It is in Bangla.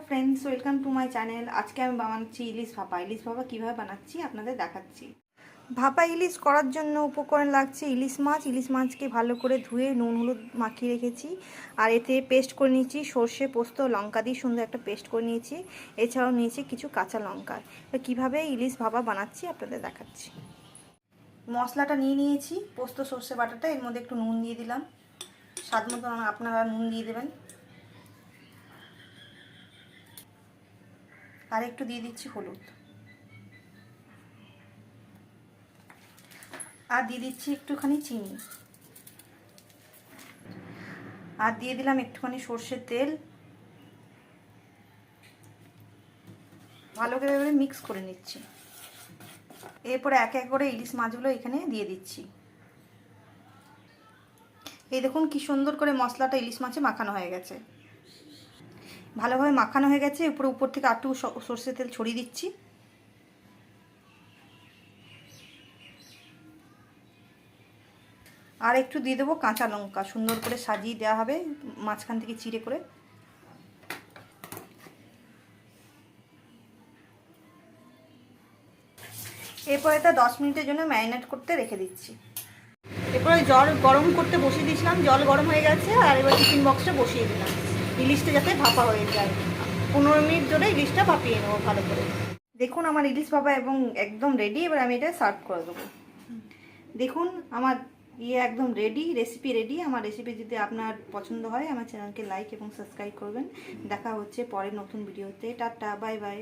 Friends welcome to my channel. आज के আমি বানাচ্ছি ইলিশ ভাপা। ইলিশ ভাপা কিভাবে বানাচ্ছি আপনাদের দেখাচ্ছি। ভাপা ইলিশ করার জন্য উপকরণ লাগছে ইলিশ মাছ। ইলিশ মাছকে ভালো করে ধুয়ে নুন হলুদ মাখিয়ে রেখেছি, আর এতে পেস্ট করে নিয়েছি সর্ষে পোস্ত লঙ্কা দিয়ে সুন্দর একটা পেস্ট করে নিয়েছি। এছাড়াও নিয়েছি কিছু কাঁচা লঙ্কা। কিভাবে ইলিশ ভাপা বানাচ্ছি আপনাদের দেখাচ্ছি। মশলাটা নিয়েছি পোস্ত সর্ষে বাটাটা, এর মধ্যে একটু নুন দিয়ে দিলাম, স্বাদ মতো আপনারা নুন দিয়ে দেবেন। আর একটু দিয়ে দিচ্ছি হলুদ, আর দিয়ে দিচ্ছি একটুখানি চিনি, আর দিয়ে দিলাম একটুখানি সর্ষের তেল। ভালো করে এবারে মিক্স করে নিচ্ছি। এরপরে এক এক করে ইলিশ মাছগুলো এখানে দিয়ে দিচ্ছি। এই দেখুন কি সুন্দর করে মশলাটা ইলিশ মাছে মাখানো হয়ে গেছে। ভালোভাবে মাখানো হয়ে গেছে। উপর থেকে একটু সর্ষের তেল ছড়িয়ে দিচ্ছি। আর একটু দিয়ে দেবো কাঁচা লঙ্কা, সুন্দর করে সাজিয়ে দেওয়া হবে মাঝখান থেকে চিড়ে করে। এরপর এটা 10 মিনিটের জন্য ম্যারিনেট করতে রেখে দিচ্ছি। এরপরে জল গরম করতে বসিয়ে দিয়েছিলাম, জল গরম হয়ে গেছে। আর এবার টিফিন বক্সটা বসিয়ে দিলাম ইলিশটা যাতে ভাপা হয়ে যায়। 15 মিনিট ধরে ইলিশটা ভাপিয়ে নেবো ভালো করে। দেখুন আমার ইলিশ ভাপা এবং একদম রেডি। এবার আমি এটা সার্ভ করে দেবো। দেখুন আমার একদম রেডি, রেসিপি রেডি। আমার রেসিপি যদি আপনার পছন্দ হয় আমার চ্যানেলকে লাইক এবং সাবস্ক্রাইব করবেন। দেখা হচ্ছে পরের নতুন ভিডিওতে। Tata, bye bye.